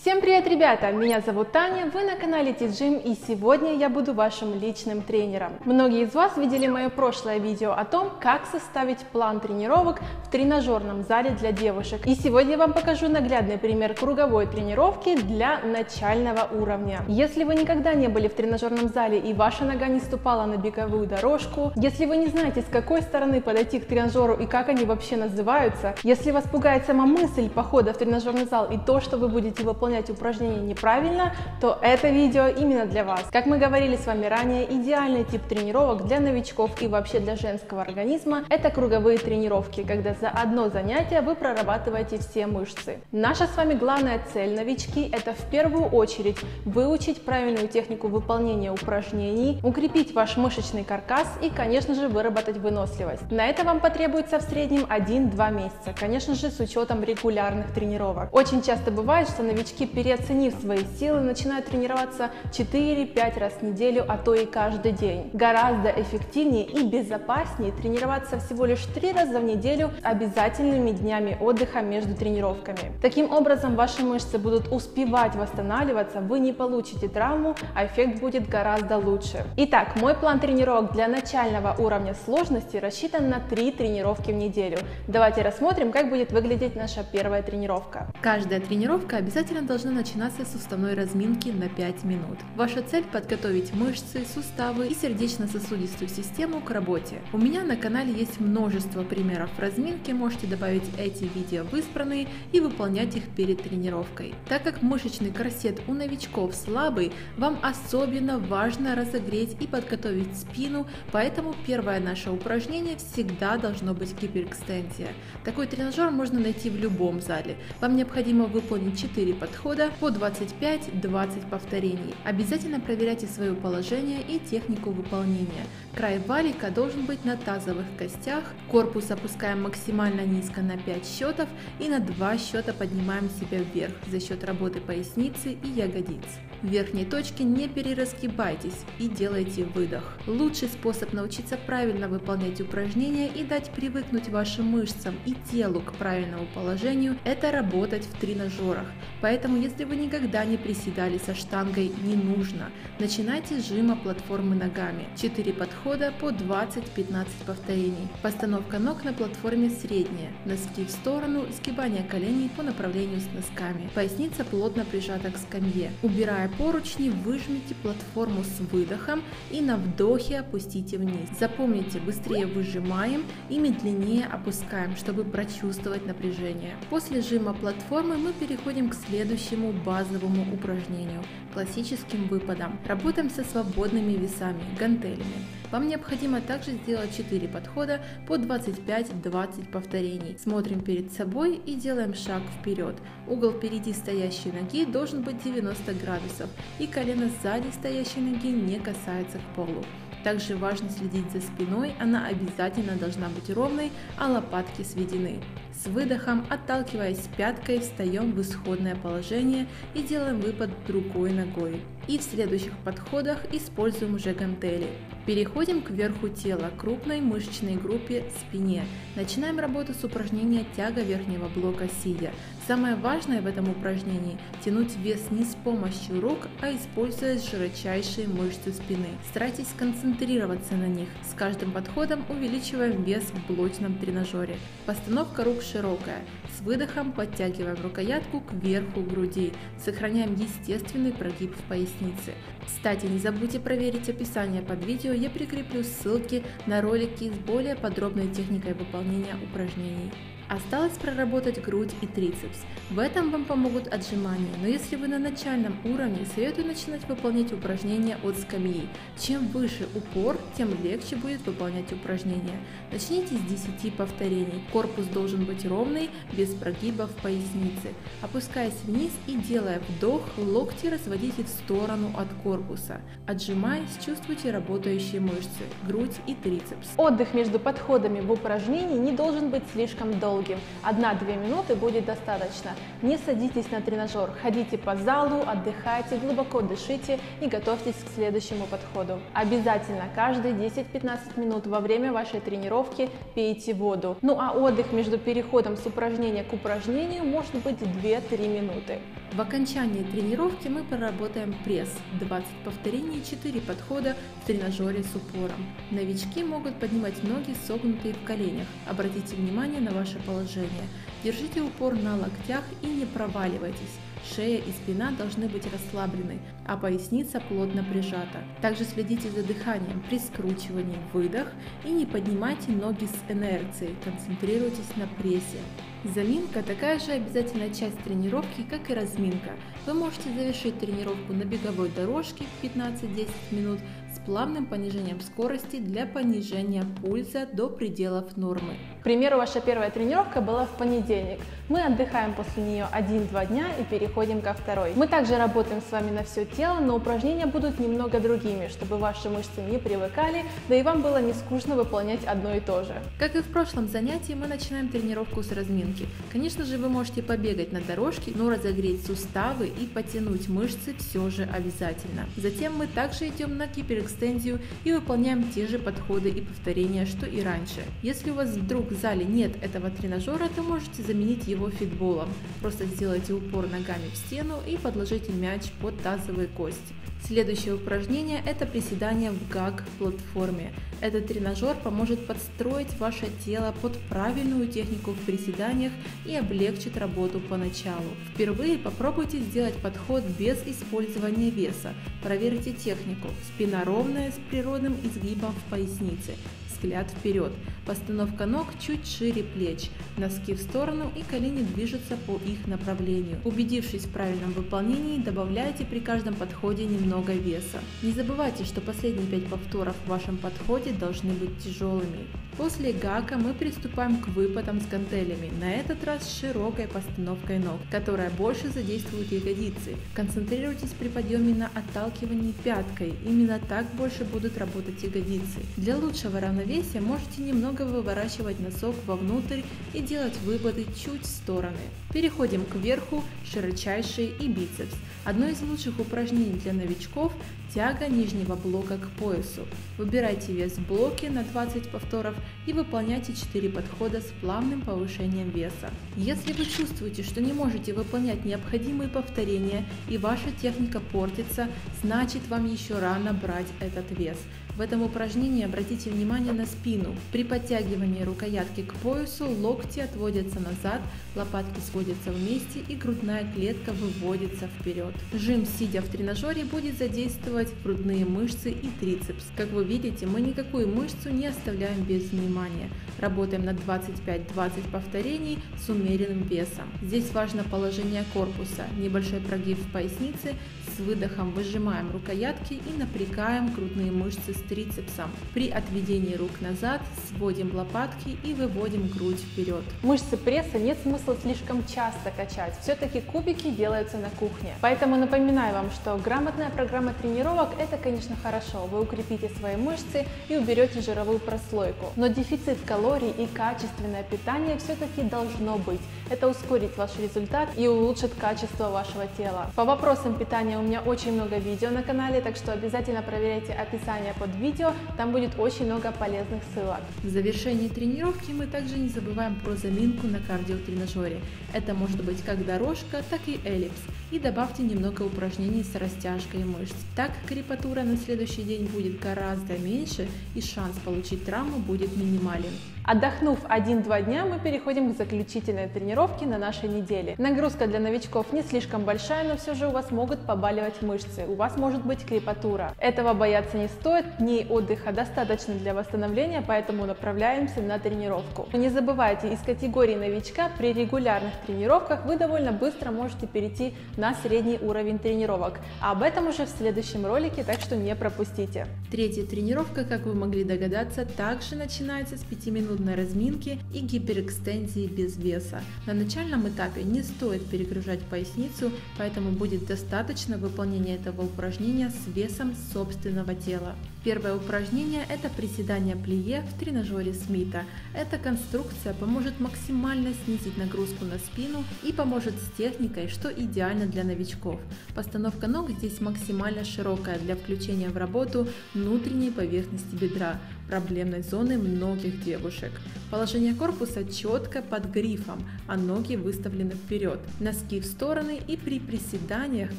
Всем привет, ребята! Меня зовут Таня, вы на канале T-Gym, и сегодня я буду вашим личным тренером. Многие из вас видели мое прошлое видео о том, как составить план тренировок в тренажерном зале для девушек. И сегодня я вам покажу наглядный пример круговой тренировки для начального уровня. Если вы никогда не были в тренажерном зале и ваша нога не ступала на беговую дорожку, если вы не знаете, с какой стороны подойти к тренажеру и как они вообще называются, если вас пугает сама мысль похода в тренажерный зал и то, что вы будете выполнять упражнения неправильно, то это видео именно для вас. Как мы говорили с вами ранее, идеальный тип тренировок для новичков и вообще для женского организма — это круговые тренировки, когда за одно занятие вы прорабатываете все мышцы. Наша с вами главная цель, новички, это в первую очередь выучить правильную технику выполнения упражнений, укрепить ваш мышечный каркас и, конечно же, выработать выносливость. На это вам потребуется в среднем 1-2 месяца, конечно же, с учетом регулярных тренировок. Очень часто бывает, что новички, переоценив свои силы, начинают тренироваться 4-5 раз в неделю, а то и каждый день. Гораздо эффективнее и безопаснее тренироваться всего лишь 3 раза в неделю с обязательными днями отдыха между тренировками. Таким образом, ваши мышцы будут успевать восстанавливаться, вы не получите травму, а эффект будет гораздо лучше. Итак, мой план тренировок для начального уровня сложности рассчитан на 3 тренировки в неделю. Давайте рассмотрим, как будет выглядеть наша первая тренировка. Каждая тренировка обязательно должна начинаться с суставной разминки на 5 минут. Ваша цель — подготовить мышцы, суставы и сердечно-сосудистую систему к работе. У меня на канале есть множество примеров разминки, можете добавить эти видео в избранные и выполнять их перед тренировкой. Так как мышечный корсет у новичков слабый, вам особенно важно разогреть и подготовить спину, поэтому первое наше упражнение всегда должно быть гиперэкстензия. Такой тренажер можно найти в любом зале. Вам необходимо выполнить 4 подхода по 25-20 повторений. Обязательно проверяйте свое положение и технику выполнения. Край валика должен быть на тазовых костях, корпус опускаем максимально низко на 5 счетов и на 2 счета поднимаем себя вверх за счет работы поясницы и ягодиц. В верхней точке не переразгибайтесь и делайте выдох. Лучший способ научиться правильно выполнять упражнения и дать привыкнуть вашим мышцам и телу к правильному положению — это работать в тренажерах. Поэтому, если вы никогда не приседали со штангой, не нужно. Начинайте с жима платформы ногами. 4 подхода по 20-15 повторений. Постановка ног на платформе средняя. Носки в сторону, сгибание коленей по направлению с носками. Поясница плотно прижата к скамье. Убирая поручни, выжмите платформу с выдохом и на вдохе опустите вниз. Запомните, быстрее выжимаем и медленнее опускаем, чтобы прочувствовать напряжение. После жима платформы мы переходим к следующему базовому упражнению – классическим выпадам. Работаем со свободными весами, гантелями. Вам необходимо также сделать 4 подхода по 25-20 повторений. Смотрим перед собой и делаем шаг вперед. Угол впереди стоящей ноги должен быть 90 градусов, и колено сзади стоящей ноги не касается к полу. Также важно следить за спиной, она обязательно должна быть ровной, а лопатки сведены. С выдохом, отталкиваясь пяткой, встаем в исходное положение и делаем выпад другой ногой. И в следующих подходах используем уже гантели. Переходим к верху тела, крупной мышечной группе спине. Начинаем работу с упражнения тяга верхнего блока сидя. Самое важное в этом упражнении – тянуть вес не с помощью рук, а используя широчайшие мышцы спины. Старайтесь сконцентрироваться на них. С каждым подходом увеличиваем вес в блочном тренажере. Постановка рук широкая. С выдохом подтягиваем рукоятку к верху груди. Сохраняем естественный прогиб в пояснице. Кстати, не забудьте проверить описание под видео, я прикреплю ссылки на ролики с более подробной техникой выполнения упражнений. Осталось проработать грудь и трицепс. В этом вам помогут отжимания, но если вы на начальном уровне, советую начинать выполнять упражнения от скамьи. Чем выше упор, тем легче будет выполнять упражнения. Начните с 10 повторений. Корпус должен быть ровный, без прогибов в пояснице. Опускаясь вниз и делая вдох, локти разводите в сторону от корпуса. Отжимаясь, чувствуйте работающие мышцы, грудь и трицепс. Отдых между подходами в упражнении не должен быть слишком долгим. долгим. 1-2 минуты будет достаточно. Не садитесь на тренажер, ходите по залу, отдыхайте, глубоко дышите и готовьтесь к следующему подходу. Обязательно каждые 10-15 минут во время вашей тренировки пейте воду. Ну а отдых между переходом с упражнения к упражнению может быть 2-3 минуты. В окончании тренировки мы проработаем пресс, 20 повторений, 4 подхода в тренажере с упором. Новички могут поднимать ноги, согнутые в коленях. Обратите внимание на ваше положение. Держите упор на локтях и не проваливайтесь. Шея и спина должны быть расслаблены, а поясница плотно прижата. Также следите за дыханием при скручивании, выдох, и не поднимайте ноги с инерцией, концентрируйтесь на прессе. Заминка – такая же обязательная часть тренировки, как и разминка. Вы можете завершить тренировку на беговой дорожке 15-10 минут с плавным понижением скорости для понижения пульса до пределов нормы. К примеру, ваша первая тренировка была в понедельник. Мы отдыхаем после нее 1-2 дня и переходим ко второй. Мы также работаем с вами на все тело, но упражнения будут немного другими, чтобы ваши мышцы не привыкали, да и вам было не скучно выполнять одно и то же. Как и в прошлом занятии, мы начинаем тренировку с разминки. Конечно же, вы можете побегать на дорожке, но разогреть суставы и потянуть мышцы все же обязательно. Затем мы также идем на гиперэкстензию и выполняем те же подходы и повторения, что и раньше. Если у вас вдруг в зале нет этого тренажера, то можете заменить его фитболом. Просто сделайте упор ногами в стену и подложите мяч под тазовые кости. Следующее упражнение – это приседание в гаг-платформе. Этот тренажер поможет подстроить ваше тело под правильную технику в приседаниях и облегчит работу поначалу. Впервые попробуйте сделать подход без использования веса. Проверьте технику. Спина ровная с природным изгибом в пояснице. Взгляд вперед. Постановка ног чуть шире плеч, носки в сторону и колени движутся по их направлению. Убедившись в правильном выполнении, добавляйте при каждом подходе немного веса. Не забывайте, что последние 5 повторов в вашем подходе должны быть тяжелыми. После гака мы приступаем к выпадам с гантелями, на этот раз с широкой постановкой ног, которая больше задействует ягодицы. Концентрируйтесь при подъеме на отталкивании пяткой, именно так больше будут работать ягодицы. Для лучшего равновесия можете немного выворачивать носок вовнутрь и делать выпады чуть в стороны. Переходим к верху, широчайший и бицепс. Одно из лучших упражнений для новичков – тяга нижнего блока к поясу. Выбирайте вес в блоке на 20 повторов и выполняйте 4 подхода с плавным повышением веса. Если вы чувствуете, что не можете выполнять необходимые повторения и ваша техника портится, значит вам еще рано брать этот вес. В этом упражнении обратите внимание на спину. При подтягивании рукоятки к поясу локти отводятся назад, лопатки сводятся вместе и грудная клетка выводится вперед. Жим, сидя в тренажере, будет задействовать грудные мышцы и трицепс. Как вы видите, мы никакую мышцу не оставляем без внимания. Работаем на 25-20 повторений с умеренным весом. Здесь важно положение корпуса. Небольшой прогиб в пояснице, с выдохом выжимаем рукоятки и напрягаем грудные мышцы с трицепсом. При отведении рук назад сводим лопатки и выводим грудь вперед. Мышцы пресса нет смысла слишком часто качать, все-таки кубики делаются на кухне. Поэтому напоминаю вам, что грамотная программа тренировок – это, конечно, хорошо, вы укрепите свои мышцы и уберете жировую прослойку. Но дефицит калорий и качественное питание все-таки должно быть. Это ускорит ваш результат и улучшит качество вашего тела. По вопросам питания у меня очень много видео на канале, так что обязательно проверяйте описание под видео, там будет очень много полезных ссылок. В завершении тренировки мы также не забываем про заминку на кардиотренажере. Это может быть как дорожка, так и эллипс. И добавьте немного упражнений с растяжкой мышц. Так крепатура на следующий день будет гораздо меньше и шанс получить травму будет минимален. Отдохнув 1-2 дня, мы переходим к заключительной тренировке на нашей неделе. Нагрузка для новичков не слишком большая, но все же у вас могут побаливать мышцы, у вас может быть крепатура. Этого бояться не стоит, дней отдыха достаточно для восстановления, поэтому направляемся на тренировку. Не забывайте, из категории новичка при регулярных тренировках вы довольно быстро можете перейти на средний уровень тренировок. А об этом уже в следующем ролике, так что не пропустите. Третья тренировка, как вы могли догадаться, также начинается с 5-минутной 5-минутной разминки и гиперэкстензии без веса. На начальном этапе не стоит перегружать поясницу, поэтому будет достаточно выполнения этого упражнения с весом собственного тела. Первое упражнение – это приседание плие в тренажере Смита. Эта конструкция поможет максимально снизить нагрузку на спину и поможет с техникой, что идеально для новичков. Постановка ног здесь максимально широкая для включения в работу внутренней поверхности бедра, проблемной зоны многих девушек. Положение корпуса четко под грифом, а ноги выставлены вперед, носки в стороны, и при приседаниях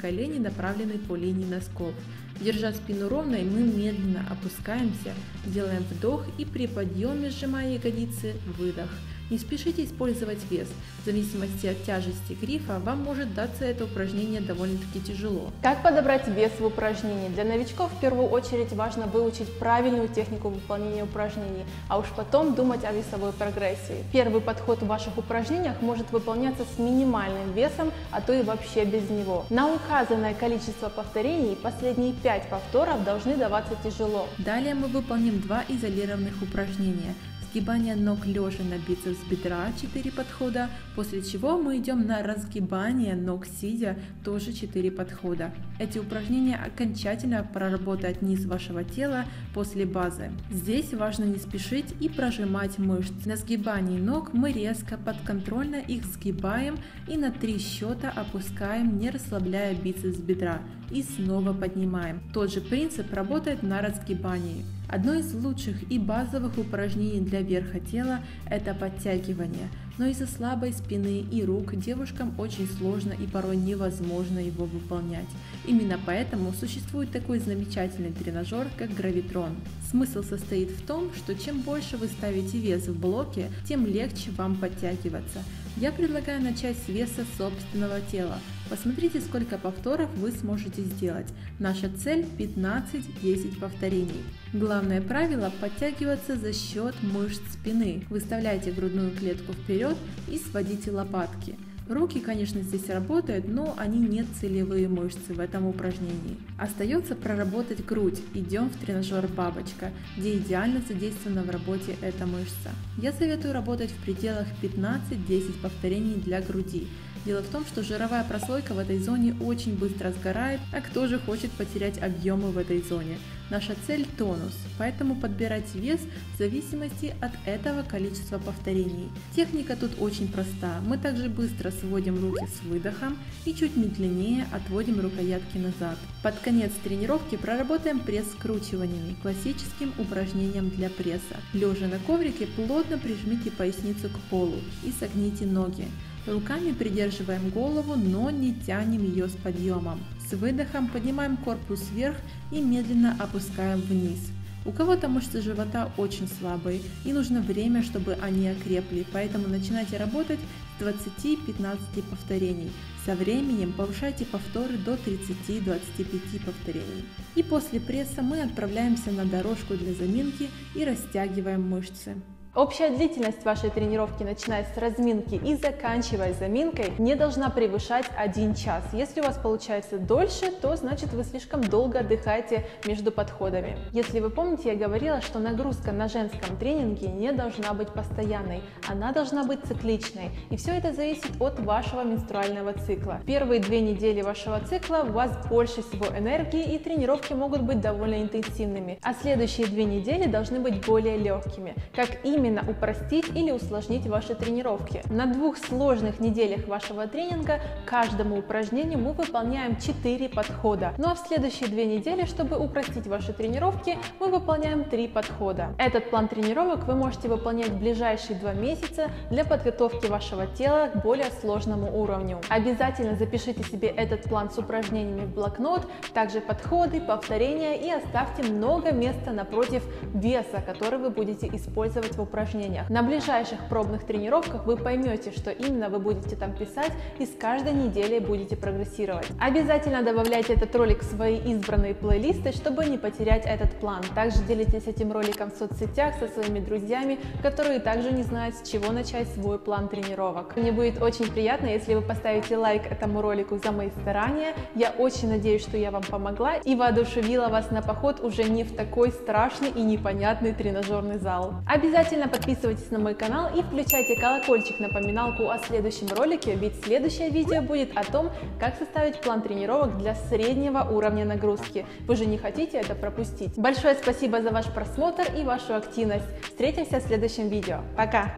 колени направлены по линии носков. Держа спину ровной, мы медленно опускаемся, делаем вдох и при подъеме, сжимая ягодицы, выдох. Не спешите использовать вес. В зависимости от тяжести грифа вам может даться это упражнение довольно-таки тяжело. Как подобрать вес в упражнении? Для новичков в первую очередь важно выучить правильную технику выполнения упражнений, а уж потом думать о весовой прогрессии. Первый подход в ваших упражнениях может выполняться с минимальным весом, а то и вообще без него. На указанное количество повторений последние 5 повторов должны даваться тяжело. Далее мы выполним 2 изолированных упражнения. Сгибание ног лежа на бицепс бедра 4 подхода, после чего мы идем на разгибание ног сидя, тоже 4 подхода. Эти упражнения окончательно проработают низ вашего тела после базы. Здесь важно не спешить и прожимать мышцы. На сгибании ног мы резко подконтрольно их сгибаем и на 3 счета опускаем, не расслабляя бицепс бедра, и снова поднимаем. Тот же принцип работает на разгибании. Одно из лучших и базовых упражнений для верха тела – это подтягивание, но из-за слабой спины и рук девушкам очень сложно и порой невозможно его выполнять. Именно поэтому существует такой замечательный тренажер, как Гравитрон. Смысл состоит в том, что чем больше вы ставите вес в блоке, тем легче вам подтягиваться. Я предлагаю начать с веса собственного тела. Посмотрите, сколько повторов вы сможете сделать. Наша цель 15-10 повторений. Главное правило – подтягиваться за счет мышц спины. Выставляйте грудную клетку вперед и сводите лопатки. Руки, конечно, здесь работают, но они не целевые мышцы в этом упражнении. Остается проработать грудь. Идем в тренажер бабочка, где идеально задействована в работе эта мышца. Я советую работать в пределах 15-10 повторений для груди. Дело в том, что жировая прослойка в этой зоне очень быстро сгорает, а кто же хочет потерять объемы в этой зоне? Наша цель – тонус, поэтому подбирать вес в зависимости от этого количества повторений. Техника тут очень проста. Мы также быстро сводим руки с выдохом и чуть медленнее отводим рукоятки назад. Под конец тренировки проработаем пресс скручиваниями, классическим упражнением для пресса. Лежа на коврике, плотно прижмите поясницу к полу и согните ноги. Руками придерживаем голову, но не тянем ее с подъемом. С выдохом поднимаем корпус вверх и медленно опускаем вниз. У кого-то мышцы живота очень слабые и нужно время, чтобы они окрепли, поэтому начинайте работать с 20-15 повторений. Со временем повышайте повторы до 30-25 повторений. И после пресса мы отправляемся на дорожку для заминки и растягиваем мышцы. Общая длительность вашей тренировки, начиная с разминки и заканчивая заминкой, не должна превышать 1 час. Если у вас получается дольше, то значит вы слишком долго отдыхаете между подходами. Если вы помните, я говорила, что нагрузка на женском тренинге не должна быть постоянной, она должна быть цикличной. И все это зависит от вашего менструального цикла. Первые 2 недели вашего цикла у вас больше всего энергии и тренировки могут быть довольно интенсивными, а следующие 2 недели должны быть более легкими. Как именно упростить или усложнить ваши тренировки? На 2 сложных неделях вашего тренинга каждому упражнению мы выполняем 4 подхода. Ну а в следующие 2 недели, чтобы упростить ваши тренировки, мы выполняем 3 подхода. Этот план тренировок вы можете выполнять в ближайшие 2 месяца для подготовки вашего тела к более сложному уровню. Обязательно запишите себе этот план с упражнениями в блокнот, также подходы, повторения, и оставьте много места напротив веса, который вы будете использовать в упражнениях. На ближайших пробных тренировках вы поймете, что именно вы будете там писать, и с каждой неделей будете прогрессировать. Обязательно добавляйте этот ролик в свои избранные плейлисты, чтобы не потерять этот план. Также делитесь этим роликом в соцсетях со своими друзьями, которые также не знают, с чего начать свой план тренировок. Мне будет очень приятно, если вы поставите лайк этому ролику за мои старания. Я очень надеюсь, что я вам помогла и воодушевила вас на поход уже не в такой страшный и непонятный тренажерный зал. Обязательно Обязательно подписывайтесь на мой канал и включайте колокольчик напоминалку о следующем ролике, ведь следующее видео будет о том, как составить план тренировок для среднего уровня нагрузки. Вы же не хотите это пропустить. Большое спасибо за ваш просмотр и вашу активность. Встретимся в следующем видео. Пока!